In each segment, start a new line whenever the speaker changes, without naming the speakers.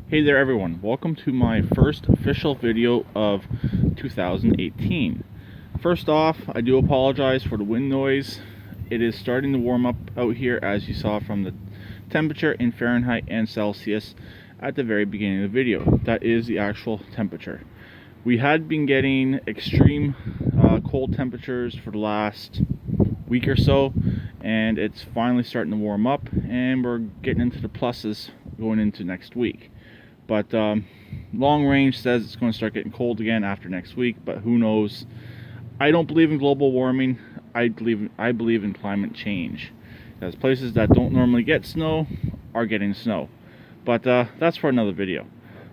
Hey there everyone, welcome to my first official video of 2018. First off, I do apologize for the wind noise. It is starting to warm up out here, as you saw from the temperature in Fahrenheit and Celsius at the very beginning of the video. That is the actual temperature. We had been getting extreme cold temperatures for the last week or so, and it's finally starting to warm up, and we're getting into the pluses going into next week. But long range says it's going to start getting cold again after next week, but who knows. I don't believe in global warming. I believe in climate change, because places that don't normally get snow are getting snow. But that's for another video.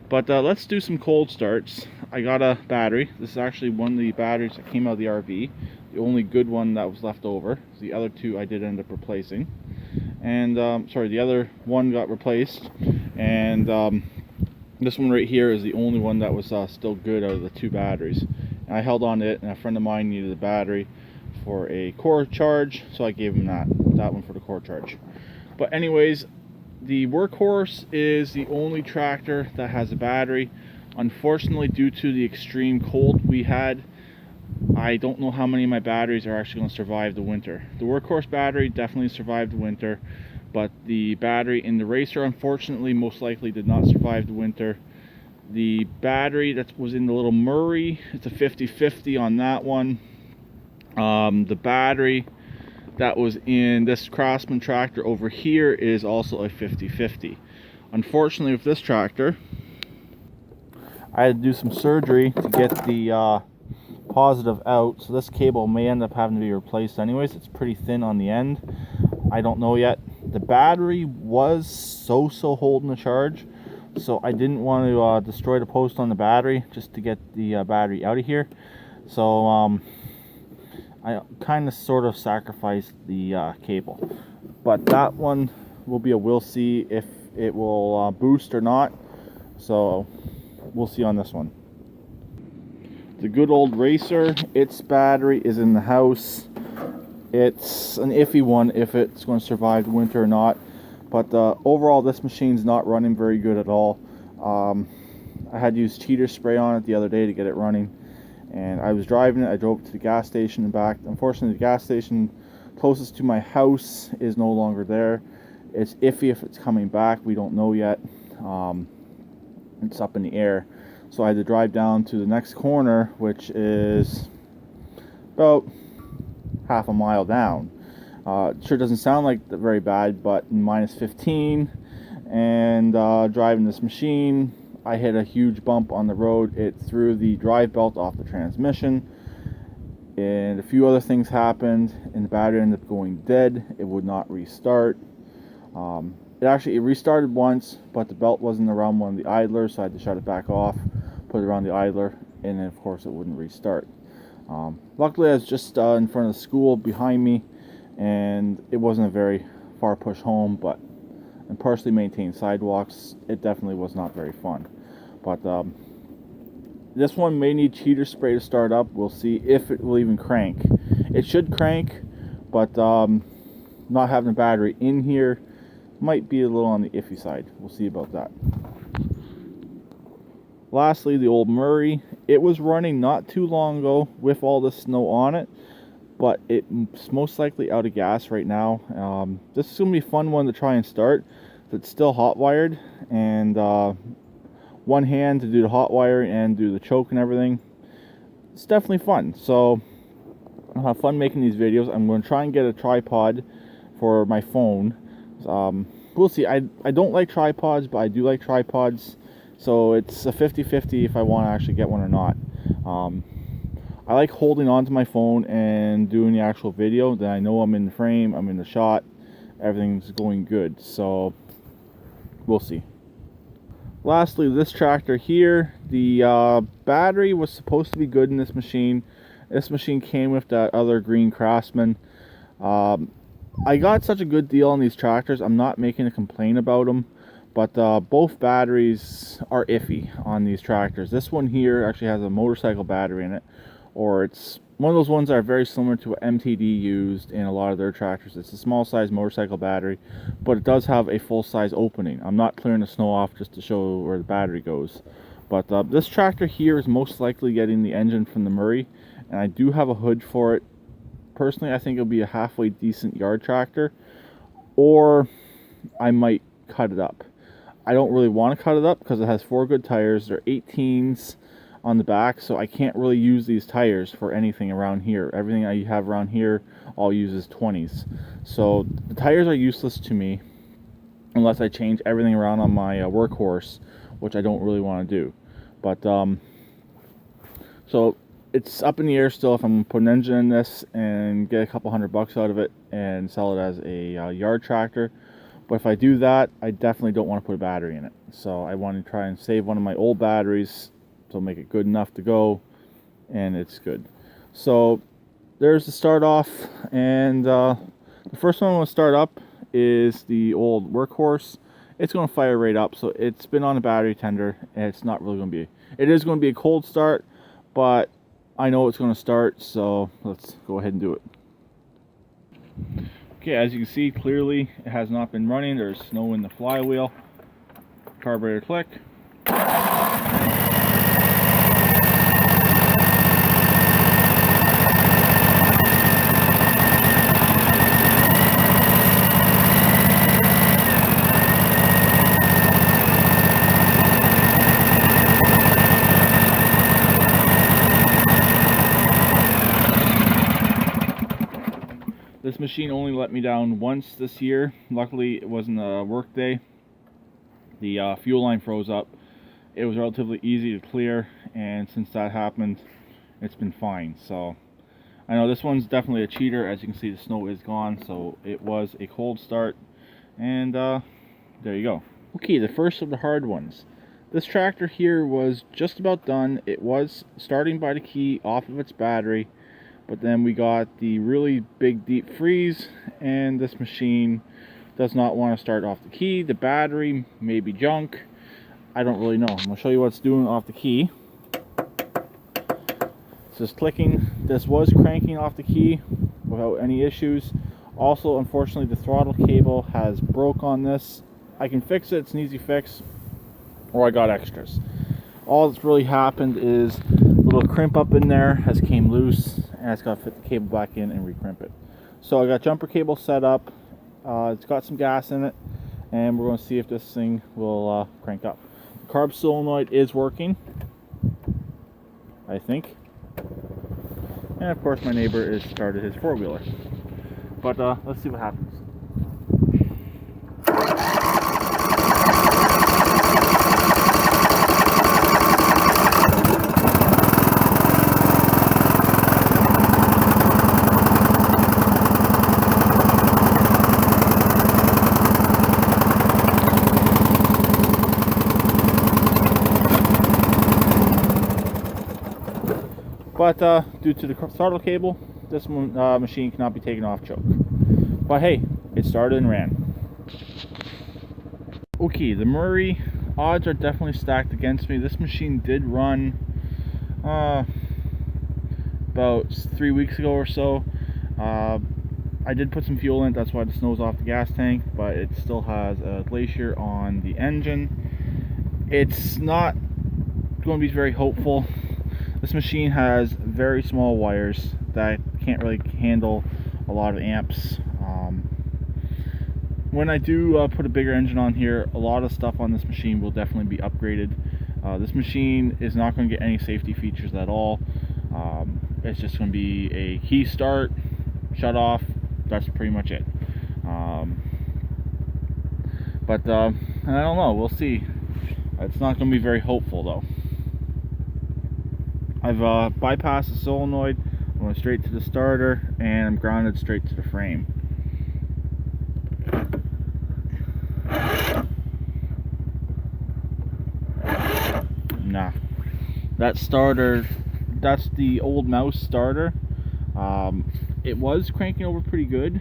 But let's do some cold starts. I got a battery. This is actually one of the batteries that came out of the RV. The only good one that was left over. The other two I did end up replacing. And sorry, the other one got replaced. And this one right here is the only one that was still good out of the two batteries. And I held on to it, and a friend of mine needed a battery for a core charge, so I gave him that one for the core charge. But anyways, the Workhorse is the only tractor that has a battery. Unfortunately, due to the extreme cold we had, I don't know how many of my batteries are actually going to survive the winter. The Workhorse battery definitely survived the winter, but the battery in the Racer, unfortunately, most likely did not survive the winter. The battery that was in the little Murray, it's a 50-50 on that one. The battery that was in this Craftsman tractor over here is also a 50-50. Unfortunately, with this tractor, I had to do some surgery to get the positive out, so this cable may end up having to be replaced anyways. It's pretty thin on the end. I don't know yet. The battery was so holding the charge, so I didn't want to destroy the post on the battery just to get the battery out of here. So I kind of sort of sacrificed the cable, but that one will be a we'll see if it will boost or not, so we'll see on this one. The good old Racer, its battery is in the house. It's an iffy one if it's going to survive the winter or not, but overall this machine's not running very good at all. I had to use cheater spray on it the other day to get it running, and I was driving it. I drove it to the gas station and back. Unfortunately, the gas station closest to my house is no longer there. It's iffy if it's coming back. We don't know yet. It's up in the air. So I had to drive down to the next corner, which is about half a mile down. It sure doesn't sound like very bad, but minus 15 and driving this machine, I hit a huge bump on the road. It threw the drive belt off the transmission, and a few other things happened, and the battery ended up going dead. It would not restart. It restarted once, but the belt wasn't around one of the idlers, so I had to shut it back off, put it around the idler, and then of course it wouldn't restart. Luckily, I was just in front of the school behind me, and it wasn't a very far push home, but in partially maintained sidewalks, it definitely was not very fun. But this one may need cheater spray to start up. We'll see if it will even crank. It should crank, but not having a battery in here might be a little on the iffy side. We'll see about that. Lastly, the old Murray. It was running not too long ago with all the snow on it, but it's most likely out of gas right now. This is going to be a fun one to try and start. It's still hot wired, and one hand to do the hot wiring and do the choke and everything. It's definitely fun. So I'll have fun making these videos. I'm going to try and get a tripod for my phone. We'll see. I don't like tripods, but I do like tripods. So it's a 50-50 if I want to actually get one or not. I like holding on to my phone and doing the actual video. Then I know I'm in the frame, I'm in the shot, everything's going good. So we'll see. Lastly, this tractor here, the battery was supposed to be good in this machine. This machine came with that other green Craftsman. I got such a good deal on these tractors. I'm not making a complaint about them. But both batteries are iffy on these tractors. This one here actually has a motorcycle battery in it, or it's one of those ones that are very similar to what MTD used in a lot of their tractors. It's a small size motorcycle battery, but it does have a full size opening. I'm not clearing the snow off just to show where the battery goes. But this tractor here is most likely getting the engine from the Murray, and I do have a hood for it. Personally, I think it'll be a halfway decent yard tractor, or I might cut it up. I don't really want to cut it up because it has 4 good tires. They're 18s on the back, so I can't really use these tires for anything around here. Everything I have around here, I'll use is 20s. So the tires are useless to me unless I change everything around on my workhorse, which I don't really want to do. But so it's up in the air still if I'm going to put an engine in this and get a couple $100 out of it and sell it as a yard tractor. But if I do that, I definitely don't want to put a battery in it. So I want to try and save one of my old batteries to make it good enough to go, and it's good. So there's the start off, and the first one I'm going to start up is the old workhorse. It's going to fire right up, so it's been on a battery tender, and it's not really going to be, it is going to be a cold start, but I know it's going to start, so let's go ahead and do it. Okay, as you can see, clearly it has not been running. There's snow in the flywheel. Carburetor click. This machine only let me down once this year. Luckily, it wasn't a work day. The fuel line froze up. It was relatively easy to clear, and since that happened, it's been fine. So I know this one's definitely a cheater. As you can see, the snow is gone, so it was a cold start, and there you go. Okay, the first of the hard ones. This tractor here was just about done. It was starting by the key off of its battery, but then we got the really big deep freeze, and this machine does not want to start off the key. The battery may be junk. I don't really know. I'm going to show you what it's doing off the key. It's just clicking. This was cranking off the key without any issues. Also, unfortunately, the throttle cable has broke on this. I can fix it. It's an easy fix, or I got extras. All that's really happened is a little crimp up in there has came loose, and it's got to fit the cable back in and recrimp it. So I got jumper cable set up. It's got some gas in it, and we're going to see if this thing will crank up. The carb solenoid is working, I think. And of course my neighbor has started his four-wheeler. But let's see what happens. But due to the throttle cable, this machine cannot be taken off choke. But hey, it started and ran. Okay, the Murray odds are definitely stacked against me. This machine did run about 3 weeks ago or so. I did put some fuel in it, that's why the snow's off the gas tank, but it still has a glacier on the engine. It's not going to be very hopeful. This machine has very small wires that can't really handle a lot of amps. When I do put a bigger engine on here, a lot of stuff on this machine will definitely be upgraded. This machine is not going to get any safety features at all. It's just going to be a key start, shut off, that's pretty much it. But I don't know, we'll see. It's not going to be very hopeful though. I've bypassed the solenoid, I'm going straight to the starter, and I'm grounded straight to the frame. Nah. That starter, that's the old mouse starter. It was cranking over pretty good,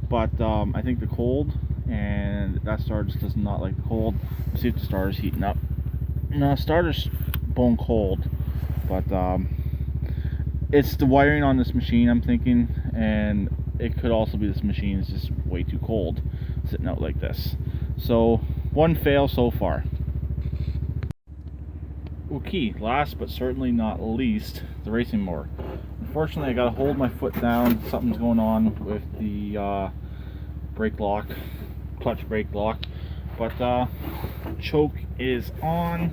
but I think the cold, and that starter just does not like the cold. Let's see if the starter's heating up. No, the starter's bone cold. But it's the wiring on this machine, I'm thinking, and it could also be this machine is just way too cold sitting out like this. So one fail so far. Okay, last but certainly not least, the racing mower. Unfortunately, I gotta hold my foot down. Something's going on with the brake lock, clutch brake lock, but choke is on.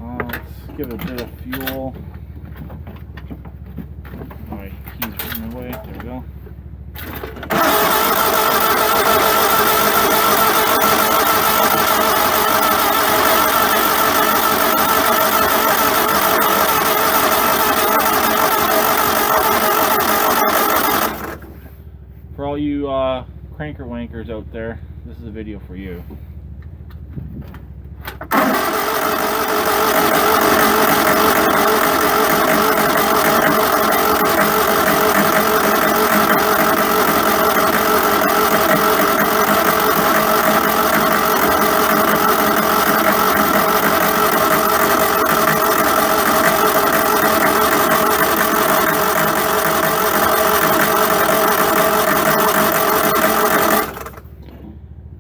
Let's give it a bit of fuel. My keys are in the way. There we go. For all you cranker wankers out there, this is a video for you.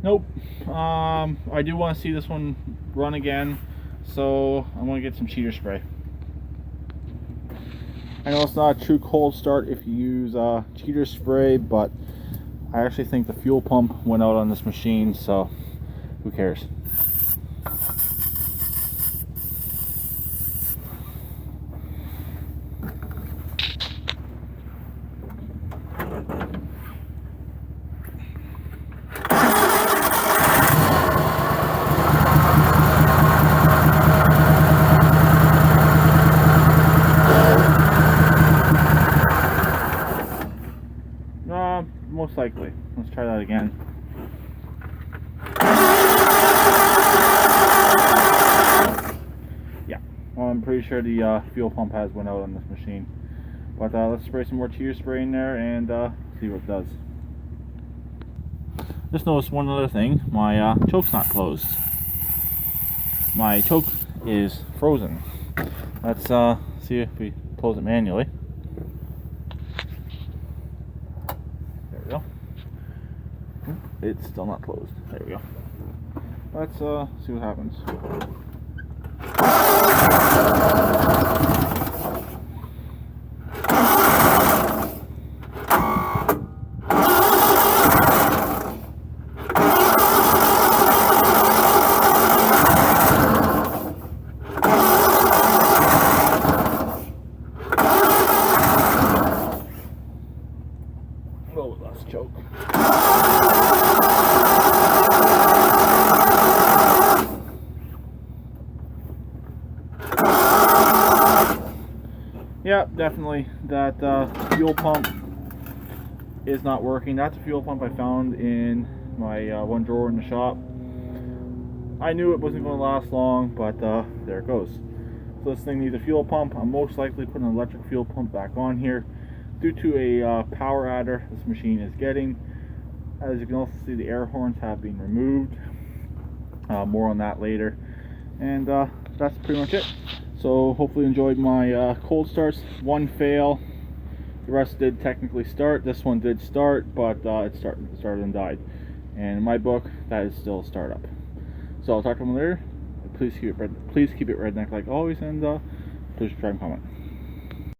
Nope. I do want to see this one run again, so I'm going to get some cheater spray. I know it's not a true cold start if you use cheater spray, but I actually think the fuel pump went out on this machine, so who cares? Most likely. Let's try that again. Yeah, well, I'm pretty sure the fuel pump has went out on this machine. But let's spray some more cheater spray in there and see what it does. Just noticed one other thing. My choke's not closed. My choke is frozen. Let's see if we close it manually. It's still not closed. There we go. Let's see what happens. Oh, that's choke. Yeah, definitely. That fuel pump is not working. That's a fuel pump I found in my one drawer in the shop. I knew it wasn't going to last long, but there it goes. So this thing needs a fuel pump. I'm most likely putting an electric fuel pump back on here due to a power adder this machine is getting. As you can also see, the air horns have been removed. More on that later. And that's pretty much it. So hopefully you enjoyed my cold starts. One fail. The rest did technically start. This one did start, but it started and died. And in my book, that is still a startup. So I'll talk to them later. Please keep it redneck like always, and please subscribe and comment.